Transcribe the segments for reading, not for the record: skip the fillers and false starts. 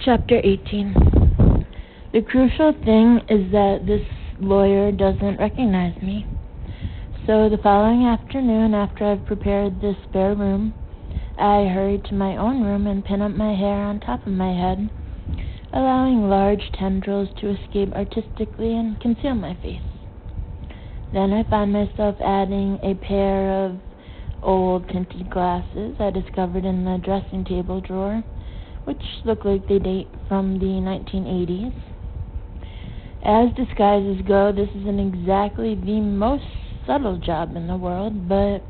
Chapter 18. The crucial thing is that this lawyer doesn't recognize me. So the following afternoon, after I've prepared this spare room, I hurry to my own room and pin up my hair on top of my head, allowing large tendrils to escape artistically and conceal my face. Then I find myself adding a pair of old tinted glasses I discovered in the dressing table drawer, which look like they date from the 1980s. As disguises go, this isn't exactly the most subtle job in the world, but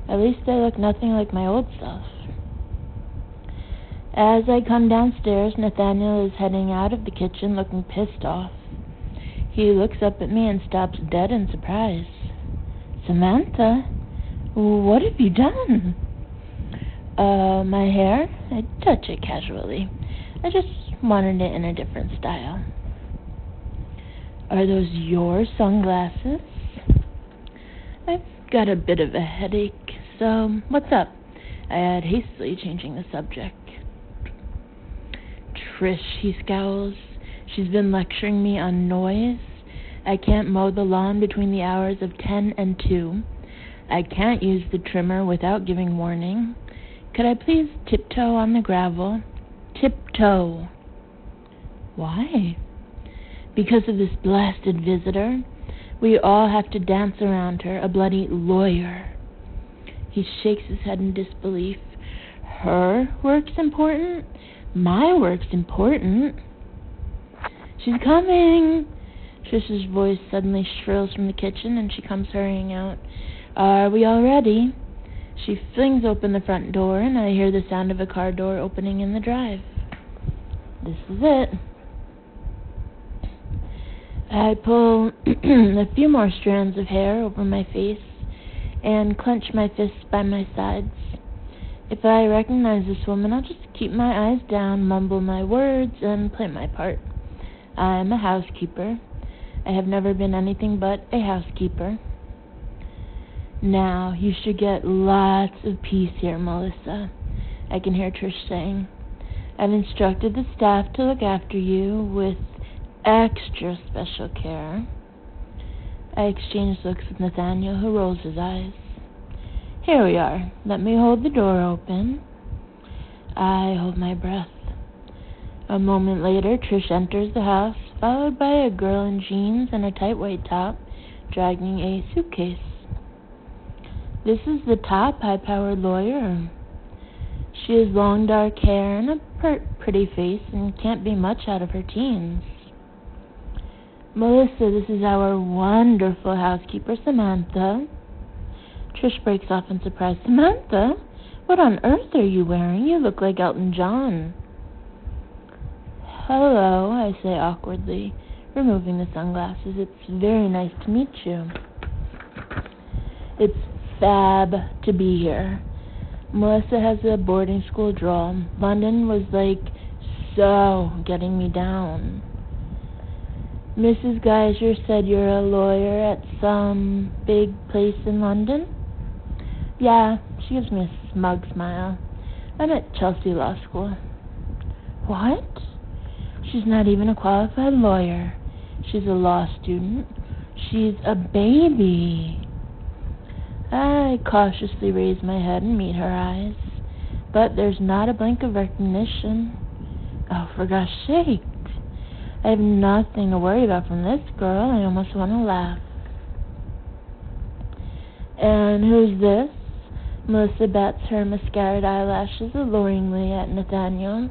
at least I look nothing like my old self. As I come downstairs, Nathaniel is heading out of the kitchen looking pissed off. He looks up at me and stops dead in surprise. "Samantha, what have you done?" My hair? I touch it casually. I just wanted it in a different style." "Are those your sunglasses?" "I've got a bit of a headache, so what's up?" I add, hastily changing the subject. "Trish," he scowls. "She's been lecturing me on noise. I can't mow the lawn between the hours of 10 and 2. I can't use the trimmer without giving warning. Could I please tiptoe on the gravel? Tiptoe." "Why?" "Because of this blasted visitor. We all have to dance around her, a bloody lawyer." He shakes his head in disbelief. "Her work's important? My work's important." "She's coming!" Trish's voice suddenly shrills from the kitchen, and she comes hurrying out. "Are we all ready?" She flings open the front door, and I hear the sound of a car door opening in the drive. This is it. I pull a few more strands of hair over my face and clench my fists by my sides. If I recognize this woman, I'll just keep my eyes down, mumble my words, and play my part. I'm a housekeeper. I have never been anything but a housekeeper. "Now, you should get lots of peace here, Melissa," I can hear Trish saying. "I've instructed the staff to look after you with extra special care." I exchange looks with Nathaniel, who rolls his eyes. "Here we are. Let me hold the door open." I hold my breath. A moment later, Trish enters the house, followed by a girl in jeans and a tight white top, dragging a suitcase. This is the top high-powered lawyer. She has long dark hair and a pretty face and can't be much out of her teens. "Melissa, this is our wonderful housekeeper, Samantha." Trish breaks off in surprise. "Samantha? What on earth are you wearing? You look like Elton John." "Hello," I say awkwardly, removing the sunglasses. "It's very nice to meet you." "It's fab to be here." Melissa has a boarding school drawl. London was so getting me down. "Mrs. Geiser said you're a lawyer at some big place in London?" "Yeah," she gives me a smug smile. "I'm at Chelsea Law School." "What?" "She's not even a qualified lawyer. She's a law student. She's a baby." I cautiously raise my head and meet her eyes, but there's not a blink of recognition. Oh, for gosh sake. I have nothing to worry about from this girl. I almost want to laugh. "And who's this?" Melissa bats her mascaraed eyelashes alluringly at Nathaniel,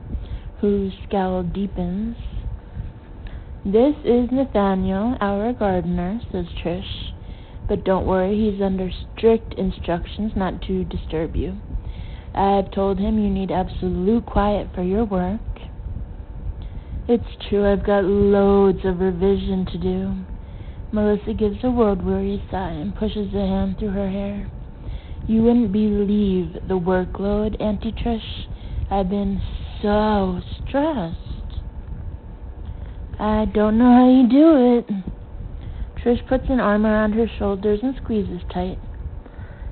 whose scowl deepens. "This is Nathaniel, our gardener," says Trish. "But don't worry, he's under strict instructions not to disturb you. I've told him you need absolute quiet for your work." It's true, I've got loads of revision to do. Melissa gives a world-weary sigh and pushes a hand through her hair. "You wouldn't believe the workload, Auntie Trish. I've been so stressed." "I don't know how you do it." Trish puts an arm around her shoulders and squeezes tight.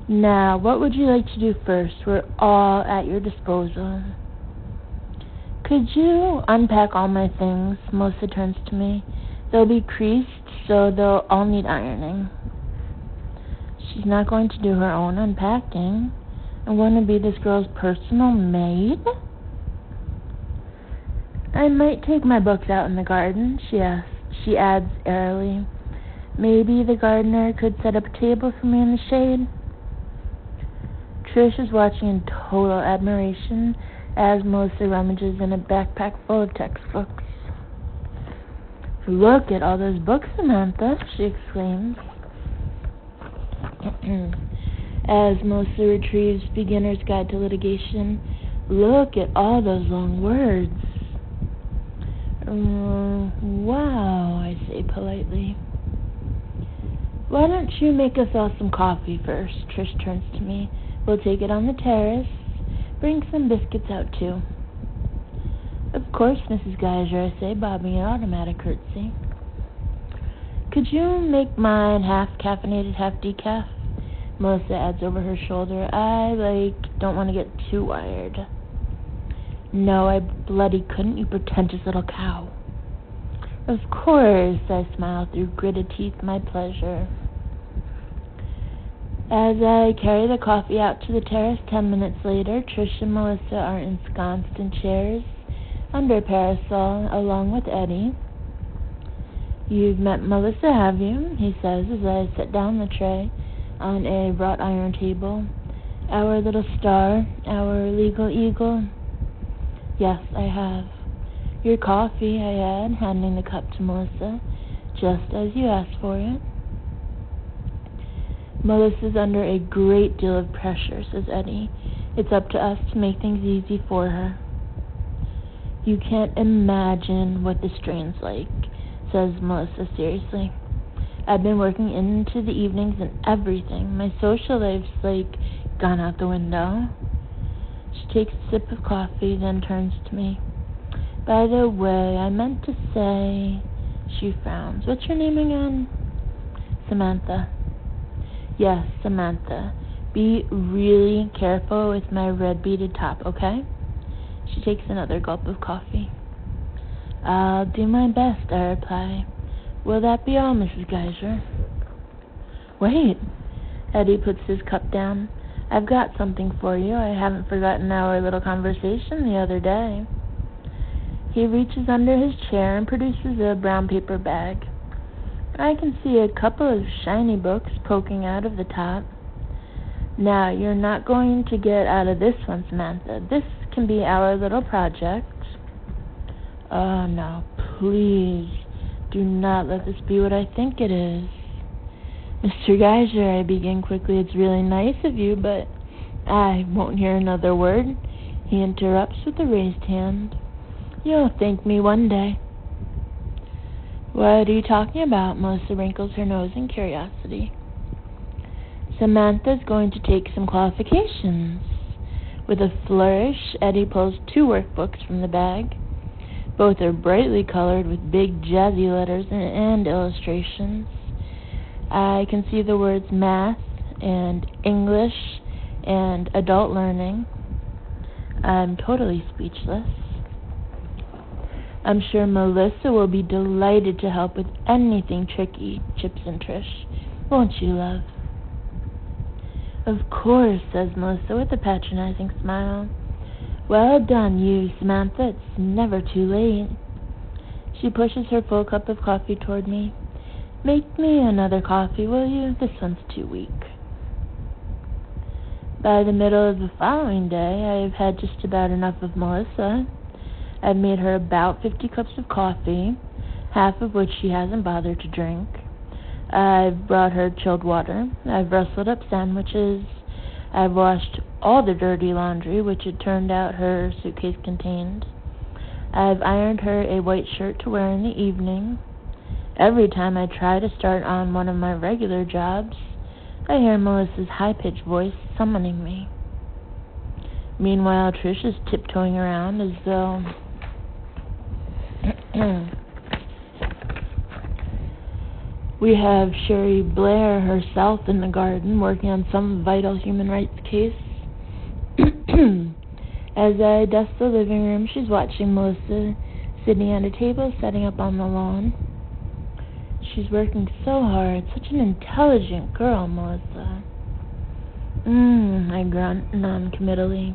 "Now, what would you like to do first? We're all at your disposal." Could you unpack all my things? Melissa turns to me. They'll be creased, so they'll all need ironing. She's not going to do her own unpacking. I'm going to be this girl's personal maid? I might take my books out in the garden, she asks. She adds airily, maybe the gardener could set up a table for me in the shade. Trish is watching in total admiration as Melissa rummages in a backpack full of textbooks. Look at all those books, Samantha, she exclaims. As Melissa retrieves Beginner's Guide to Litigation, look at all those long words. Wow, I say politely. Why don't you make us all some coffee first? Trish turns to me. We'll take it on the terrace. Bring some biscuits out, too. Of course, Mrs. Geiger, I say, bobbing an automatic curtsy. Could you make mine half caffeinated, half decaf? Melissa adds over her shoulder. I, don't want to get too wired. No, I bloody couldn't, you pretentious little cow. Of course, I smile through gritted teeth, my pleasure. As I carry the coffee out to the terrace 10 minutes later, Trish and Melissa are ensconced in chairs under a parasol, along with Eddie. You've met Melissa, have you? He says as I set down the tray on a wrought iron table. Our little star, our legal eagle. Yes, I have. Your coffee, I add, handing the cup to Melissa, just as you asked for it. Melissa's under a great deal of pressure, says Eddie. It's up to us to make things easy for her. You can't imagine what the strain's like, says Melissa seriously. I've been working into the evenings and everything. My social life's gone out the window. She takes a sip of coffee, then turns to me. By the way, I meant to say... She frowns. What's your name again? Samantha. Yes, Samantha. Be really careful with my red beaded top, okay? She takes another gulp of coffee. I'll do my best, I reply. Will that be all, Mrs. Geiger? Wait. Eddie puts his cup down. I've got something for you. I haven't forgotten our little conversation the other day. He reaches under his chair and produces a brown paper bag. I can see a couple of shiny books poking out of the top. Now, you're not going to get out of this one, Samantha. This can be our little project. Oh, no, please, do not let this be what I think it is. Mr. Geiger, I begin quickly. It's really nice of you, but I won't hear another word. He interrupts with a raised hand. You'll thank me one day. What are you talking about? Melissa wrinkles her nose in curiosity. Samantha's going to take some qualifications. With a flourish, Eddie pulls 2 workbooks from the bag. Both are brightly colored with big jazzy letters and illustrations. I can see the words math and English and adult learning. I'm totally speechless. I'm sure Melissa will be delighted to help with anything tricky, chips in Trish. Won't you, love? Of course, says Melissa with a patronizing smile. Well done, you, Samantha. It's never too late. She pushes her full cup of coffee toward me. Make me another coffee, will you? This one's too weak. By the middle of the following day, I have had just about enough of Melissa. I've made her about 50 cups of coffee, half of which she hasn't bothered to drink. I've brought her chilled water. I've rustled up sandwiches. I've washed all the dirty laundry, which it turned out her suitcase contained. I've ironed her a white shirt to wear in the evening. Every time I try to start on one of my regular jobs, I hear Melissa's high-pitched voice summoning me. Meanwhile, Trish is tiptoeing around as though... We have Sherry Blair herself in the garden working on some vital human rights case. As I dust the living room, she's watching Melissa sitting at a table setting up on the lawn. She's working so hard. Such an intelligent girl, Melissa. I grunt non-committally.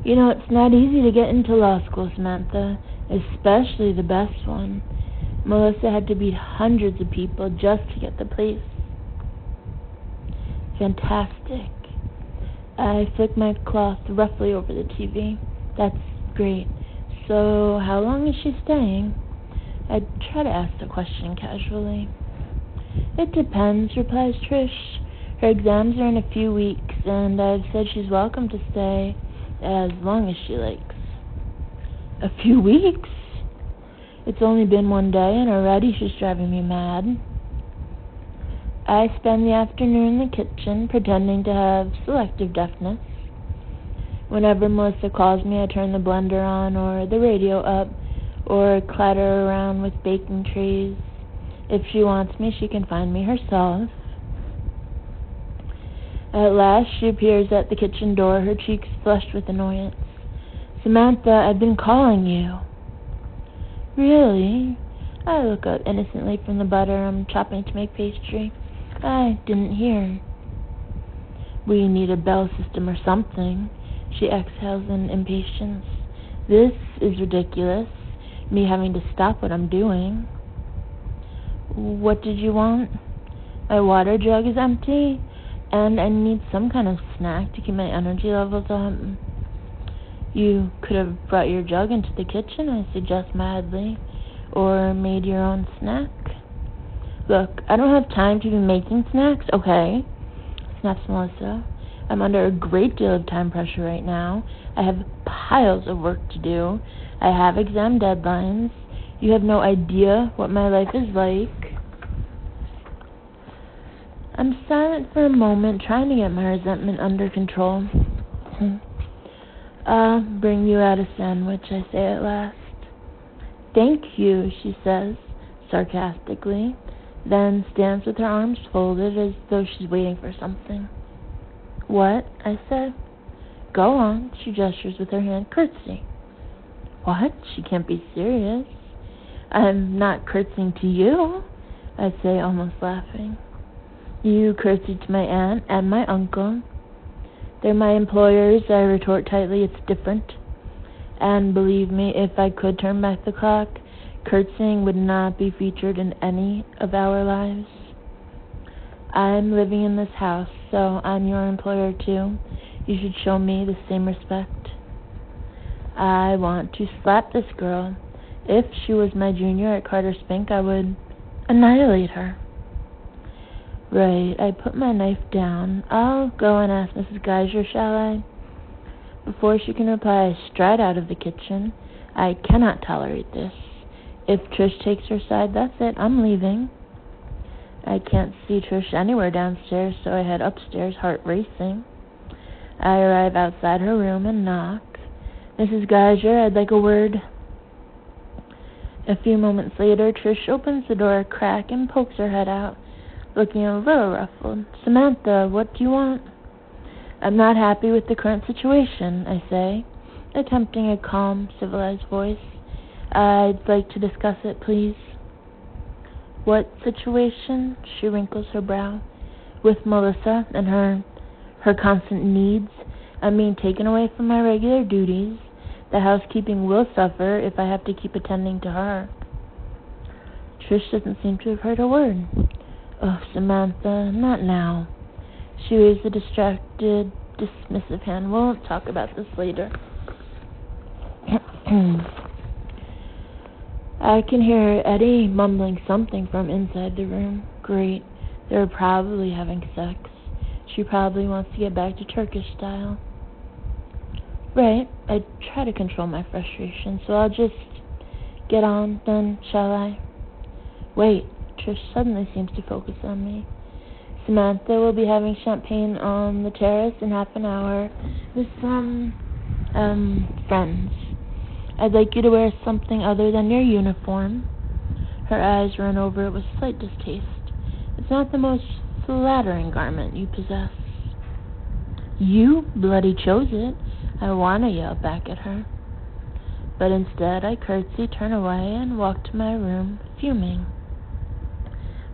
You know, it's not easy to get into law school, Samantha, especially the best one. Melissa had to beat hundreds of people just to get the place. Fantastic. I flick my cloth roughly over the TV. That's great. So, how long is she staying? I try to ask the question casually. It depends, replies Trish. Her exams are in a few weeks, and I've said she's welcome to stay as long as she likes. A few weeks? It's only been one day, and already she's driving me mad. I spend the afternoon in the kitchen, pretending to have selective deafness. Whenever Melissa calls me, I turn the blender on, or the radio up, or clatter around with baking trays. If she wants me, she can find me herself. At last, she appears at the kitchen door, her cheeks flushed with annoyance. Samantha, I've been calling you. Really? I look up innocently from the butter I'm chopping to make pastry. I didn't hear. We need a bell system or something. She exhales in impatience. This is ridiculous, me having to stop what I'm doing. What did you want? My water jug is empty, and I need some kind of snack to keep my energy levels up. You could have brought your jug into the kitchen, I suggest madly, or made your own snack. Look, I don't have time to be making snacks, okay? Snaps Melissa. I'm under a great deal of time pressure right now. I have piles of work to do. I have exam deadlines. You have no idea what my life is like. I'm silent for a moment, trying to get my resentment under control. I'll bring you out a sandwich, I say at last. Thank you, she says, sarcastically, then stands with her arms folded as though she's waiting for something. What? I said. Go on, she gestures with her hand. Curtsy. What? She can't be serious. I'm not curtsying to you, I say, almost laughing. You curtsy to my aunt and my uncle. They're my employers, I retort tightly. It's different. And believe me, if I could turn back the clock, curtsying would not be featured in any of our lives. I'm living in this house, so I'm your employer too. You should show me the same respect. I want to slap this girl. If she was my junior at Carter Spink, I would annihilate her. Right, I put my knife down. I'll go and ask Mrs. Geiger, shall I? Before she can reply, I stride out of the kitchen. I cannot tolerate this. If Trish takes her side, that's it. I'm leaving. I can't see Trish anywhere downstairs, so I head upstairs, heart racing. I arrive outside her room and knock. Mrs. Geiger, I'd like a word. A few moments later, Trish opens the door a crack and pokes her head out, looking a little ruffled. Samantha, what do you want? I'm not happy with the current situation, I say, attempting a calm, civilized voice. I'd like to discuss it, please. What situation? She wrinkles her brow. With Melissa and her constant needs. I'm being taken away from my regular duties. The housekeeping will suffer if I have to keep attending to her. Trish doesn't seem to have heard a word. Oh, Samantha, not now. She raised a distracted, dismissive hand. We'll talk about this later. I can hear Eddie mumbling something from inside the room. Great. They're probably having sex. She probably wants to get back to Turkish style. Right. I try to control my frustration, so I'll just get on then, shall I? Wait. Trish suddenly seems to focus on me. Samantha will be having champagne on the terrace in half an hour with some, friends. I'd like you to wear something other than your uniform. Her eyes run over it with slight distaste. It's not the most flattering garment you possess. You bloody chose it. I want to yell back at her, but instead I curtsy, turn away, and walk to my room, fuming.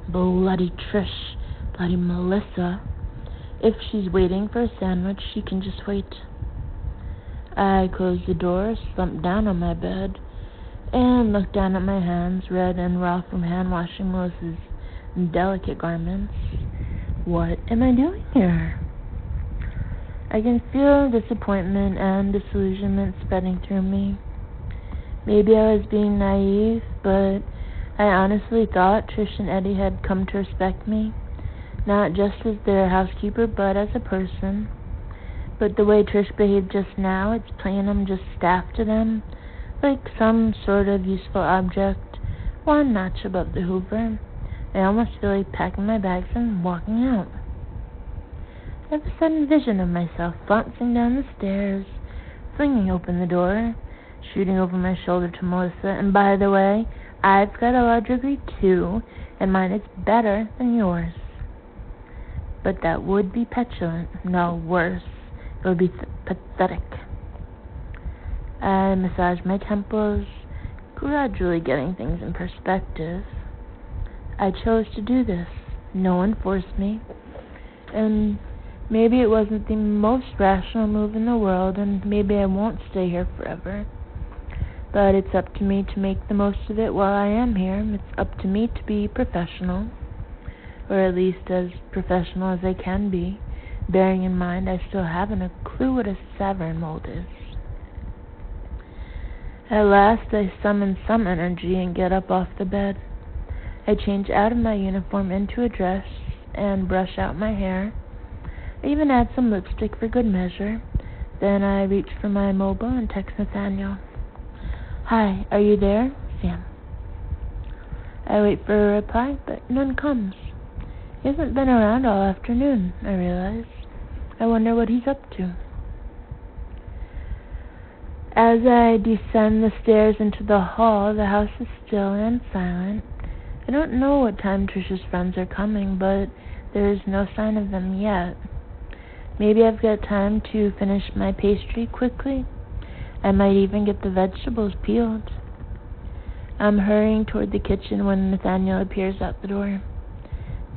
Bloody Trish, bloody Melissa. If she's waiting for a sandwich, she can just wait. I close the door, slump down on my bed, and look down at my hands, red and raw from hand-washing Melissa's delicate garments. What am I doing here? I can feel disappointment and disillusionment spreading through me. Maybe I was being naive, but I honestly thought Trish and Eddie had come to respect me, not just as their housekeeper, but as a person. But the way Trish behaved just now, it's plain I'm just staff to them, like some sort of useful object, one notch above the Hoover. I almost feel like packing my bags and walking out. I have a sudden vision of myself flouncing down the stairs, flinging open the door, shooting over my shoulder to Melissa, and by the way, I've got a law degree too, and mine is better than yours. But that would be petulant. No, worse. It would be pathetic. I massage my temples, gradually getting things in perspective. I chose to do this. No one forced me. And maybe it wasn't the most rational move in the world, and maybe I won't stay here forever. But it's up to me to make the most of it while I am here. It's up to me to be professional, or at least as professional as I can be, bearing in mind I still haven't a clue what a Savern mold is. At last I summon some energy and get up off the bed. I change out of my uniform into a dress and brush out my hair. I even add some lipstick for good measure. Then I reach for my mobile and text Nathaniel. Hi, are you there? Sam. I wait for a reply, but none comes. He hasn't been around all afternoon, I realize. I wonder what he's up to. As I descend the stairs into the hall, the house is still and silent. I don't know what time Trish's friends are coming, but there is no sign of them yet. Maybe I've got time to finish my pastry quickly. I might even get the vegetables peeled. I'm hurrying toward the kitchen when Nathaniel appears out the door.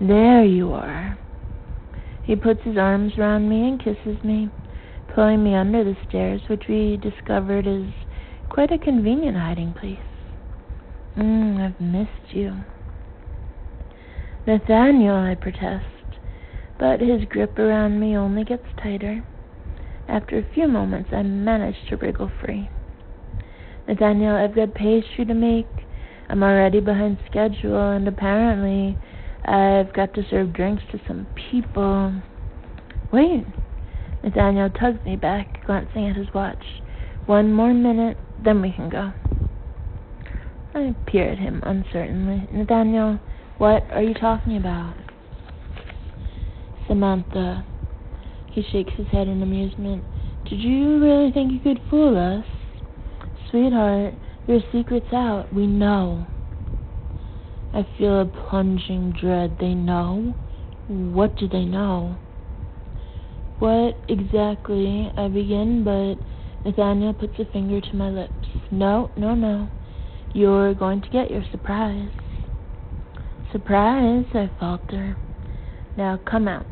There you are. He puts his arms around me and kisses me, pulling me under the stairs, which we discovered is quite a convenient hiding place. I've missed you. Nathaniel, I protest, but his grip around me only gets tighter. After a few moments, I manage to wriggle free. Nathaniel, I've got pastry to make. I'm already behind schedule, and apparently I've got to serve drinks to some people. Wait. Nathaniel tugs me back, glancing at his watch. 1 more minute, then we can go. I peer at him uncertainly. Nathaniel, what are you talking about? Samantha. He shakes his head in amusement. Did you really think you could fool us? Sweetheart, your secret's out. We know. I feel a plunging dread. They know? What do they know? What exactly? I begin, but Nathaniel puts a finger to my lips. No. You're going to get your surprise. Surprise, I falter. Now come out.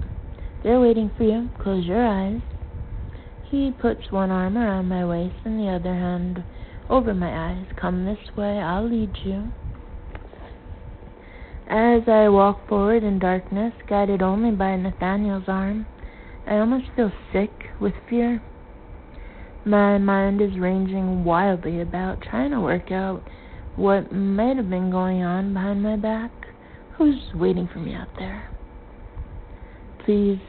They're waiting for you. Close your eyes. He puts one arm around my waist and the other hand over my eyes. Come this way, I'll lead you. As I walk forward in darkness, guided only by Nathaniel's arm, I almost feel sick with fear. My mind is ranging wildly about, trying to work out what might have been going on behind my back. Who's waiting for me out there? Please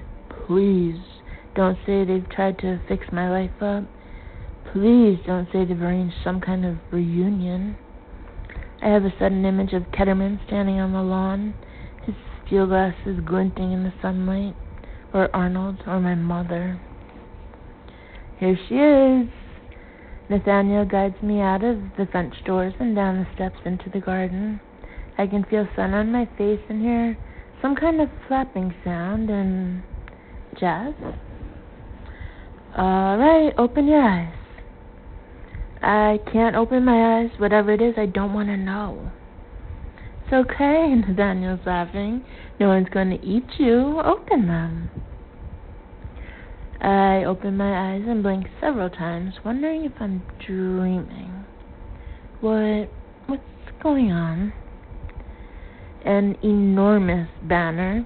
don't say they've tried to fix my life up. Please don't say they've arranged some kind of reunion. I have a sudden image of Ketterman standing on the lawn, his steel glasses glinting in the sunlight, or Arnold, or my mother. Here she is. Nathaniel guides me out of the French doors and down the steps into the garden. I can feel sun on my face and hear some kind of flapping sound and jazz. Alright, open your eyes. I can't open my eyes. Whatever it is, I don't want to know. It's okay, Nathaniel's laughing. No one's going to eat you. Open them. I open my eyes and blink several times, wondering if I'm dreaming. What's going on? An enormous banner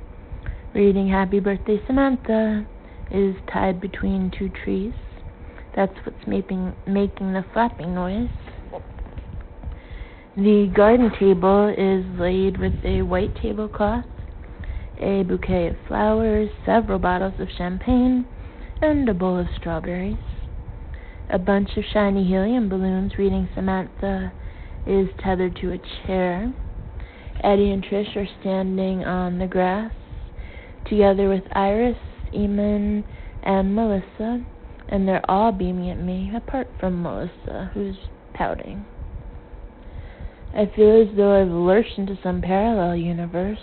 reading "Happy Birthday, Samantha" is tied between two trees. That's what's making the flapping noise. The garden table is laid with a white tablecloth, a bouquet of flowers, several bottles of champagne, and a bowl of strawberries. A bunch of shiny helium balloons reading "Samantha" is tethered to a chair. Eddie and Trish are standing on the grass, together with Iris, Eamon, and Melissa, and they're all beaming at me, apart from Melissa, who's pouting. I feel as though I've lurched into some parallel universe.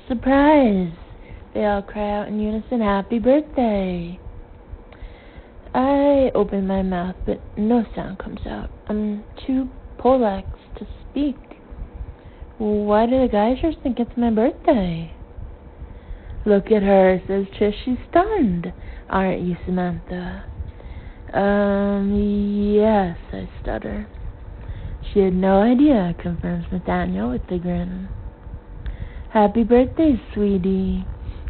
Surprise! They all cry out in unison, "Happy birthday!" I open my mouth, but no sound comes out. I'm too poleaxed to speak. Why do the Geisers think it's my birthday? Look at her, says Trish. She's stunned. Aren't you, Samantha? Yes, I stutter. She had no idea, confirms Nathaniel with a grin. Happy birthday, sweetie.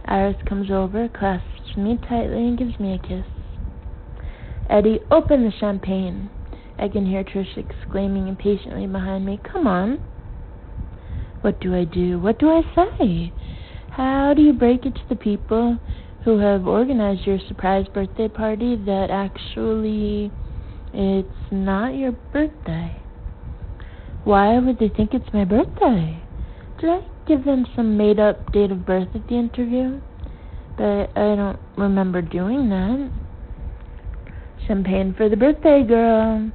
Iris comes over, clasps me tightly, and gives me a kiss. Eddie, open the champagne. I can hear Trish exclaiming impatiently behind me. Come on. What do I do? What do I say? How do you break it to the people who have organized your surprise birthday party that actually it's not your birthday? Why would they think it's my birthday? Did I give them some made-up date of birth at the interview? But I don't remember doing that. Champagne for the birthday girl.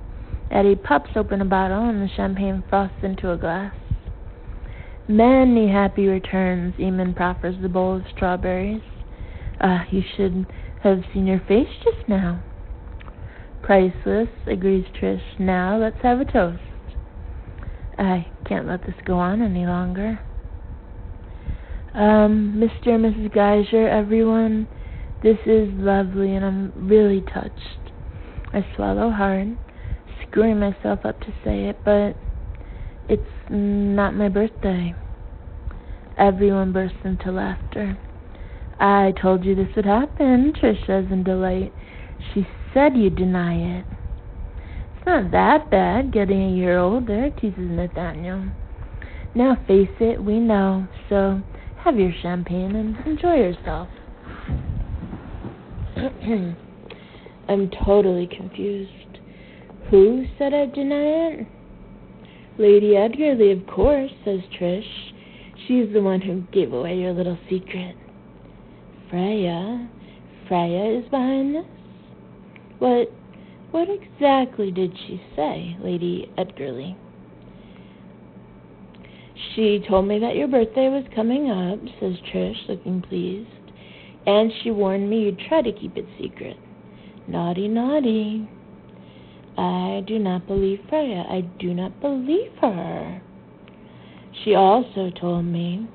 Eddie pops open a bottle and the champagne froths into a glass. Many happy returns. Eamon proffers the bowl of strawberries. You should have seen your face just now. Priceless, agrees Trish. Now let's have a toast. I can't let this go on any longer. Mr. and Mrs. Geiser, everyone, this is lovely and I'm really touched. I swallow hard, screwing myself up to say it, but it's not my birthday. Everyone bursts into laughter. I told you this would happen, Trish says in delight. She said you'd deny it. It's not that bad, getting a year older, teases Nathaniel. Now face it, we know, so have your champagne and enjoy yourself. I'm totally confused. Who said I'd deny it? Lady Edgarly, of course, says Trish. She's the one who gave away your little secret. Freya is behind this? What exactly did she say, Lady Edgarly? She told me that your birthday was coming up, says Trish, looking pleased, and she warned me you'd try to keep it secret. Naughty, naughty. I do not believe Freya. I do not believe her. She also told me,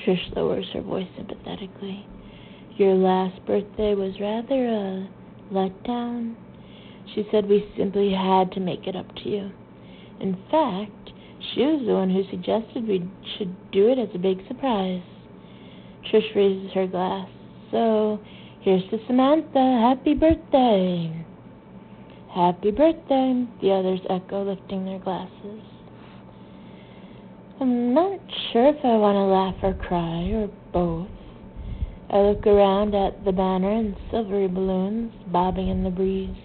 Trish lowers her voice sympathetically, your last birthday was rather a letdown. She said we simply had to make it up to you. In fact, she was the one who suggested we should do it as a big surprise. Trish raises her glass. So, here's to Samantha. Happy birthday. Happy birthday, the others echo, lifting their glasses. I'm not sure if I want to laugh or cry, or both. I look around at the banner and silvery balloons bobbing in the breeze,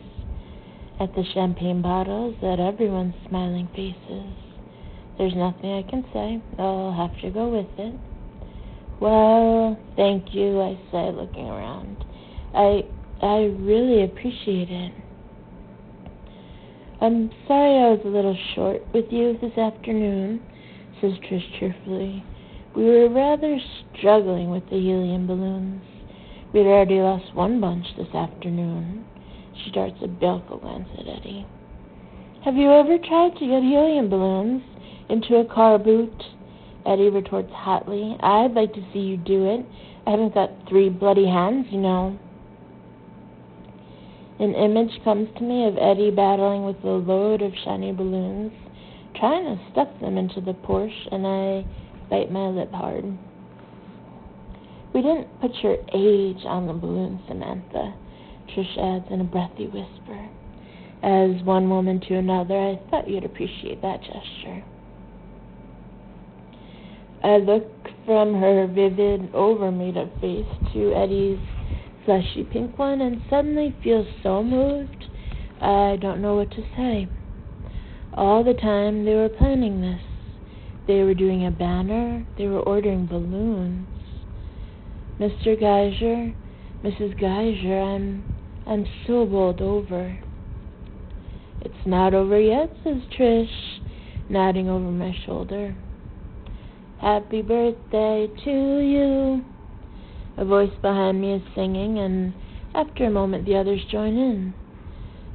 at the champagne bottles, at everyone's smiling faces. There's nothing I can say. I'll have to go with it. Well, thank you, I say, looking around. I really appreciate it. I'm sorry I was a little short with you this afternoon, says Trish cheerfully. We were rather struggling with the helium balloons. We'd already lost one bunch this afternoon. She darts a baleful glance at Eddie. Have you ever tried to get helium balloons into a car boot? Eddie retorts hotly. I'd like to see you do it. I haven't got 3 bloody hands, you know. An image comes to me of Eddie battling with a load of shiny balloons, trying to stuff them into the Porsche, and I bite my lip hard. We didn't put your age on the balloon, Samantha, Trish adds in a breathy whisper. As one woman to another, I thought you'd appreciate that gesture. I look from her vivid, over-made-up face to Eddie's fleshy pink one and suddenly feel so moved, I don't know what to say. All the time they were planning this. They were doing a banner. They were ordering balloons. Mr. Geyser, Mrs. Geyser, I'm so bowled over. It's not over yet, says Trish, nodding over my shoulder. Happy birthday to you. A voice behind me is singing, and after a moment the others join in.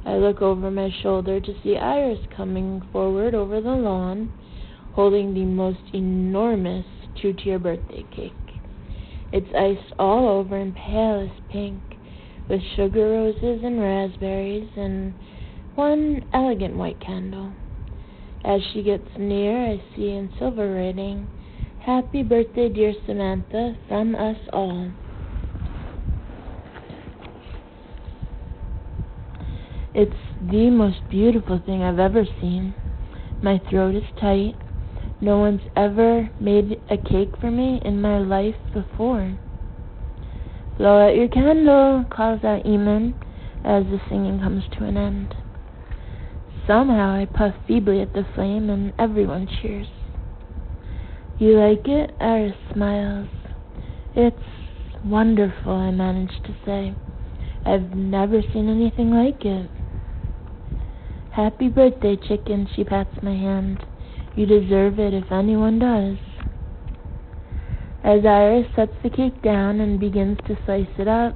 I look over my shoulder to see Iris coming forward over the lawn, holding the most enormous 2-tier birthday cake. It's iced all over in palest pink, with sugar roses and raspberries, and one elegant white candle. As she gets near, I see in silver writing, Happy birthday, dear Samantha, from us all. It's the most beautiful thing I've ever seen. My throat is tight. No one's ever made a cake for me in my life before. Blow out your candle, calls out Eamon as the singing comes to an end. Somehow I puff feebly at the flame and everyone cheers. You like it? Iris smiles. It's wonderful, I manage to say. I've never seen anything like it. Happy birthday, chicken, she pats my hand. You deserve it if anyone does. As Iris sets the cake down and begins to slice it up,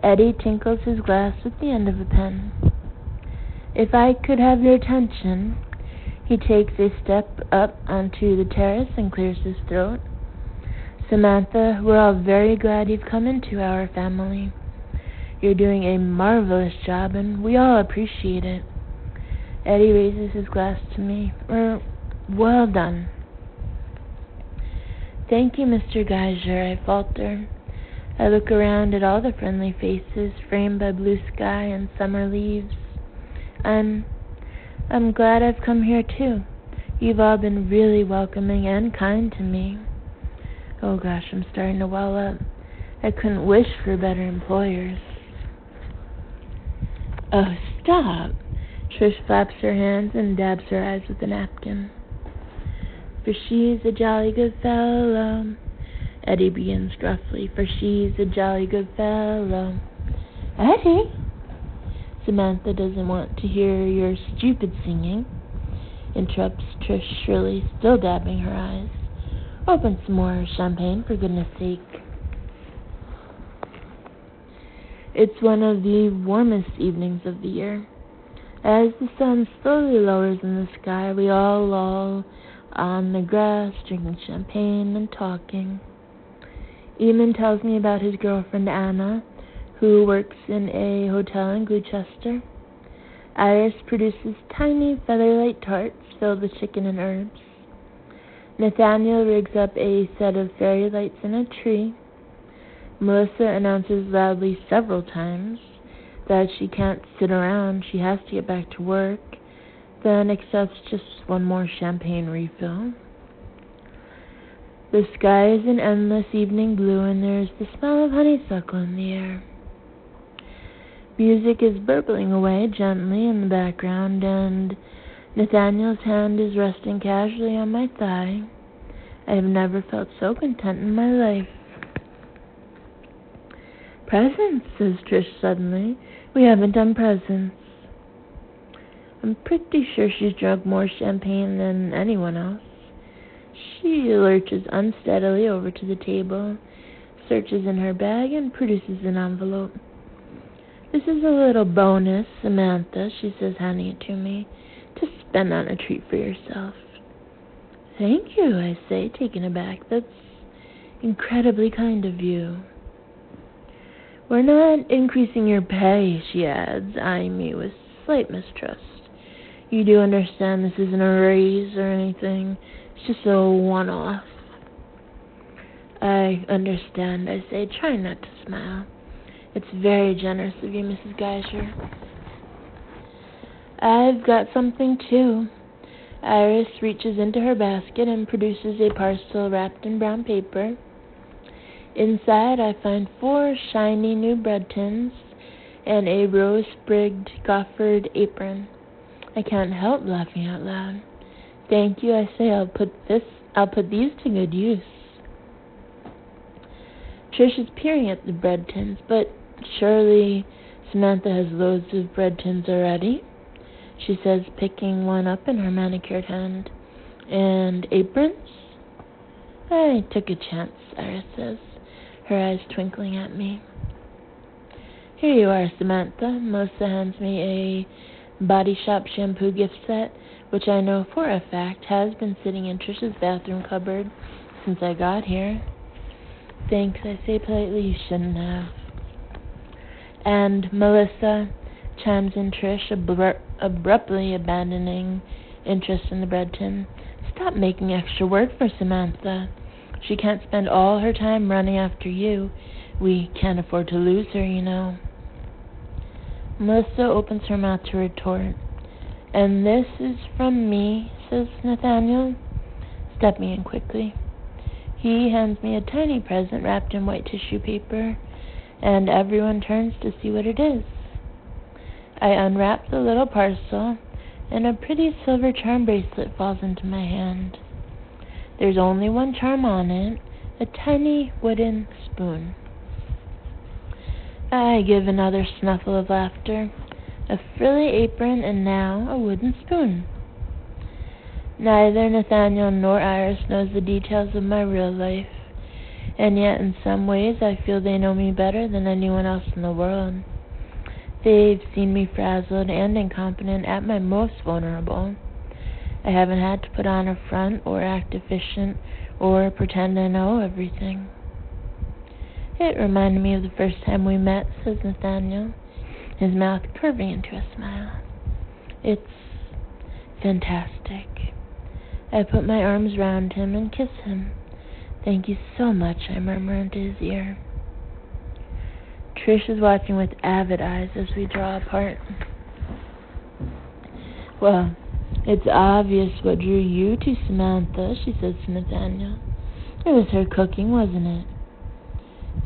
Eddie tinkles his glass with the end of a pen. If I could have your attention, he takes a step up onto the terrace and clears his throat. Samantha, we're all very glad you've come into our family. You're doing a marvelous job, and we all appreciate it. Eddie raises his glass to me. Well done. Thank you, Mr. Geyser, I falter. I look around at all the friendly faces framed by blue sky and summer leaves. I'm glad I've come here too. You've all been really welcoming and kind to me. Oh gosh, I'm starting to well up. I couldn't wish for better employers. Oh, stop. Trish flaps her hands and dabs her eyes with a napkin. For she's a jolly good fellow. Eddie begins gruffly. For she's a jolly good fellow. Eddie? Samantha doesn't want to hear your stupid singing, interrupts Trish shrilly, still dabbing her eyes. Open some more champagne, for goodness sake. It's one of the warmest evenings of the year. As the sun slowly lowers in the sky, we all loll on the grass, drinking champagne and talking. Eamon tells me about his girlfriend Anna, who works in a hotel in Gloucester. Iris produces tiny feather-light tarts filled with chicken and herbs. Nathaniel rigs up a set of fairy lights in a tree. Melissa announces loudly several times that she can't sit around, she has to get back to work, then accepts just one more champagne refill. The sky is an endless evening blue, and there's the smell of honeysuckle in the air. Music is burbling away gently in the background, and Nathaniel's hand is resting casually on my thigh. I have never felt so content in my life. Presents, says Trish suddenly. We haven't done presents. I'm pretty sure she's drunk more champagne than anyone else. She lurches unsteadily over to the table, searches in her bag, and produces an envelope. This is a little bonus, Samantha, she says, handing it to me, to spend on a treat for yourself. Thank you, I say, taken aback. That's incredibly kind of you. We're not increasing your pay, she adds, eyeing me with slight mistrust. You do understand this isn't a raise or anything. It's just a one-off. I understand, I say, trying not to smile. It's very generous of you, Mrs. Geiser. I've got something, too. Iris reaches into her basket and produces a parcel wrapped in brown paper. Inside, I find 4 shiny new bread tins and a rose-sprigged goffered apron. I can't help laughing out loud. Thank you, I say. I'll put these to good use. Trish is peering at the bread tins, but surely Samantha has loads of bread tins already, she says, picking one up in her manicured hand. And aprons? I took a chance, Iris says, her eyes twinkling at me. Here you are, Samantha. Melissa hands me a Body Shop shampoo gift set, which I know for a fact has been sitting in Trish's bathroom cupboard since I got here. Thanks, I say politely. You shouldn't have. And Melissa, chimes in Trish, abruptly abandoning interest in the bread tin. Stop making extra work for Samantha. She can't spend all her time running after you. We can't afford to lose her, you know. Melissa opens her mouth to retort. And this is from me, says Nathaniel, stepping in quickly. He hands me a tiny present wrapped in white tissue paper, and everyone turns to see what it is. I unwrap the little parcel, and a pretty silver charm bracelet falls into my hand. There's only one charm on it, a tiny wooden spoon. I give another snuffle of laughter, a frilly apron, and now a wooden spoon. Neither Nathaniel nor Iris knows the details of my real life, and yet in some ways I feel they know me better than anyone else in the world. They've seen me frazzled and incompetent at my most vulnerable. I haven't had to put on a front or act efficient or pretend I know everything. It reminded me of the first time we met, says Nathaniel, his mouth curving into a smile. It's fantastic. I put my arms round him and kiss him. Thank you so much, I murmur into his ear. Trish is watching with avid eyes as we draw apart. Well, it's obvious what drew you to Samantha, she says to Nathaniel. It was her cooking, wasn't it?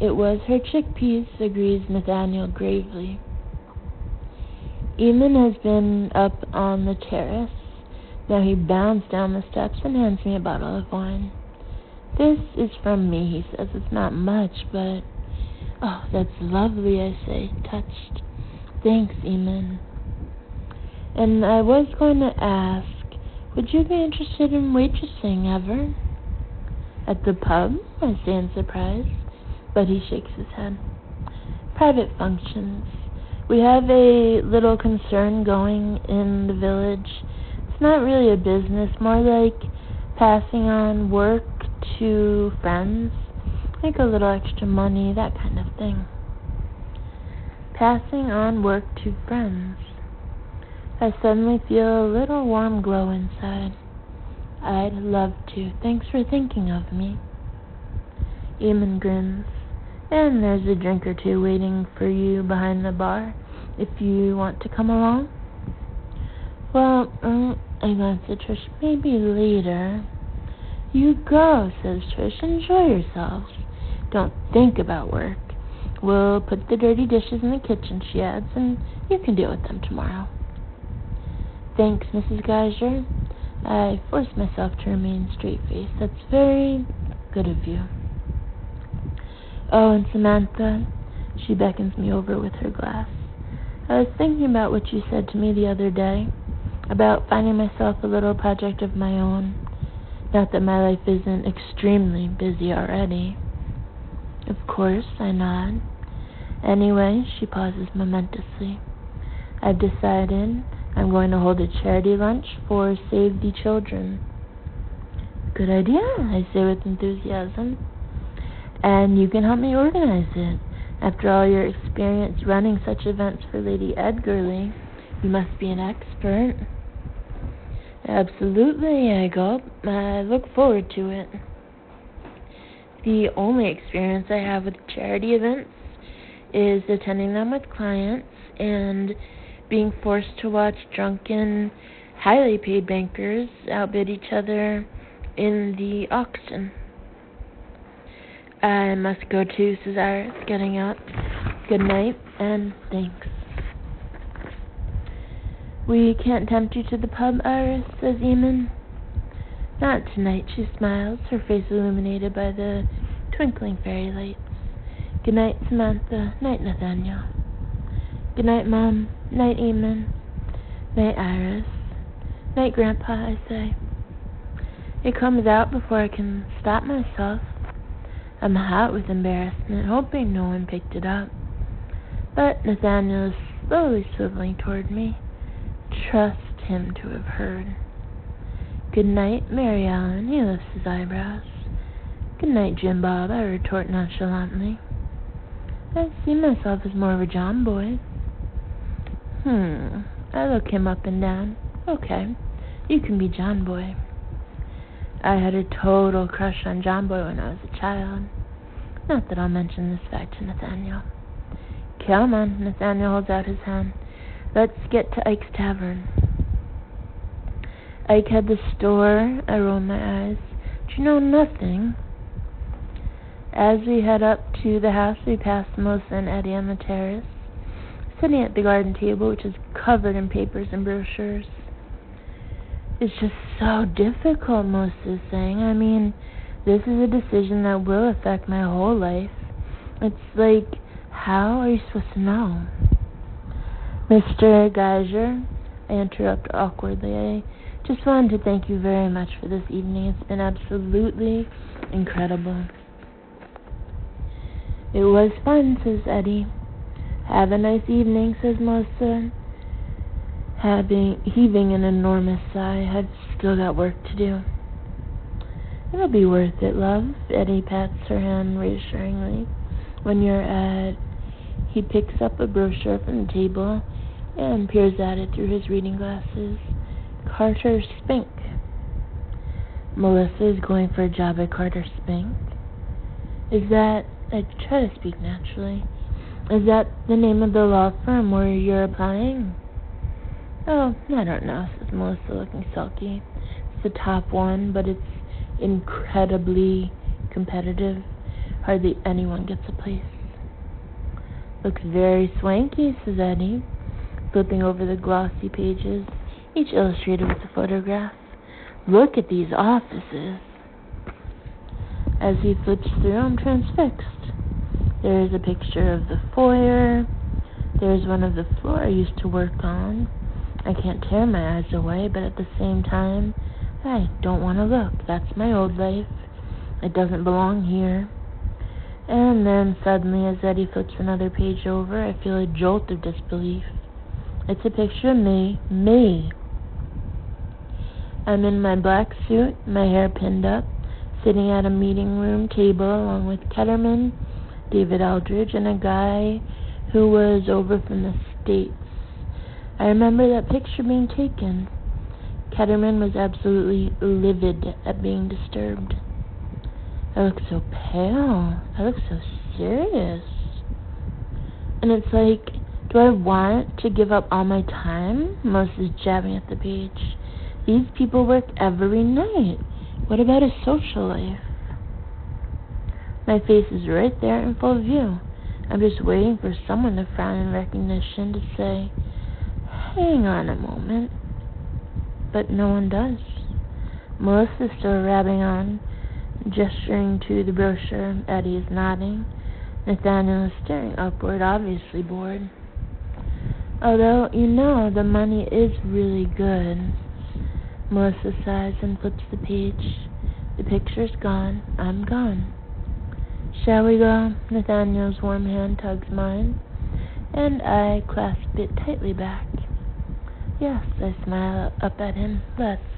It was her chickpeas, agrees Nathaniel gravely. Eamon has been up on the terrace. Now he bounds down the steps and hands me a bottle of wine. This is from me, he says. It's not much, but... Oh, that's lovely, I say, touched. Thanks, Eamon. And I was going to ask, would you be interested in waitressing ever? At the pub? I say in surprise, but he shakes his head. Private functions. We have a little concern going in the village. It's not really a business, more like passing on work to friends. Make a little extra money, that kind of thing. Passing on work to friends. I suddenly feel a little warm glow inside. I'd love to. Thanks for thinking of me. Eamon grins. And there's a drink or two waiting for you behind the bar, if you want to come along. Well, I glance at Trish. Maybe later. You go, says Trish. Enjoy yourselves. Don't think about work. We'll put the dirty dishes in the kitchen, she adds, and you can deal with them tomorrow. Thanks, Mrs. Geiser. I force myself to remain straight-faced. That's very good of you. Oh, and Samantha, she beckons me over with her glass. I was thinking about what you said to me the other day, about finding myself a little project of my own. Not that my life isn't extremely busy already. Of course, I nod. Anyway, she pauses momentously. I've decided I'm going to hold a charity lunch for Save the Children. Good idea, I say with enthusiasm. And you can help me organize it. After all your experience running such events for Lady Edgarly, you must be an expert. Absolutely, I gulp. I look forward to it. The only experience I have with charity events is attending them with clients and being forced to watch drunken, highly paid bankers outbid each other in the auction. I must go too, says Iris, getting up. Good night, and thanks. We can't tempt you to the pub, Iris, says Eamon. Not tonight, she smiles, her face illuminated by the twinkling fairy lights. Good night, Samantha. Night, Nathaniel. Good night, Mom. Night, Eamon. Night, Iris. Night, Grandpa, I say. It comes out before I can stop myself. I'm hot with embarrassment, hoping no one picked it up. But Nathaniel is slowly swiveling toward me. Trust him to have heard. Good night, Mary Ellen. He lifts his eyebrows. Good night, Jim Bob, I retort nonchalantly. I see myself as more of a John boy. I look him up and down. Okay, you can be John boy. I had a total crush on John boy when I was a child. Not that I'll mention this fact to Nathaniel. Come on, Nathaniel holds out his hand. Let's get to Ike's Tavern. Ike had the store. I roll my eyes. Do you know nothing? As we head up to the house, we pass Melissa and Eddie on the terrace, sitting at the garden table, which is covered in papers and brochures. It's just so difficult, Melissa is saying. I mean, this is a decision that will affect my whole life. It's like, how are you supposed to know? Mr. Geiger, I interrupt awkwardly. I just wanted to thank you very much for this evening. It's been absolutely incredible. It was fun, says Eddie. Have a nice evening, says Melissa, heaving an enormous sigh. I've still got work to do. It'll be worth it, love. Eddie pats her hand reassuringly. When you're at... He picks up a brochure from the table and peers at it through his reading glasses. Carter Spink. Melissa is going for a job at Carter Spink. Is that... I try to speak naturally. Is that the name of the law firm where you're applying? Oh, I don't know, says Melissa, looking sulky. It's the top one, but it's incredibly competitive. Hardly anyone gets a place. Looks very swanky, says Eddie, flipping over the glossy pages, each illustrated with a photograph. Look at these offices. As he flips through, I'm transfixed. There is a picture of the foyer. There's one of the floor I used to work on. I can't tear my eyes away, but at the same time, I don't want to look. That's my old life. It doesn't belong here. And then suddenly, as Eddie flips another page over, I feel a jolt of disbelief. It's a picture of me. I'm in my black suit, my hair pinned up, sitting at a meeting room table along with Ketterman, David Aldridge, and a guy who was over from the States. I remember that picture being taken. Ketterman was absolutely livid at being disturbed. I look so pale. I look so serious. And it's like, do I want to give up all my time? Melissa's jabbing at the page. These people work every night. What about a social life? My face is right there in full view. I'm just waiting for someone to frown in recognition, to say, hang on a moment. But no one does. Melissa's still rabbing on, gesturing to the brochure. Eddie is nodding. Nathaniel is staring upward, obviously bored. Although, the money is really good. Melissa sighs and flips the page. The picture's gone. I'm gone. Shall we go? Nathaniel's warm hand tugs mine, and I clasp it tightly back. Yes, I smile up at him. Let's.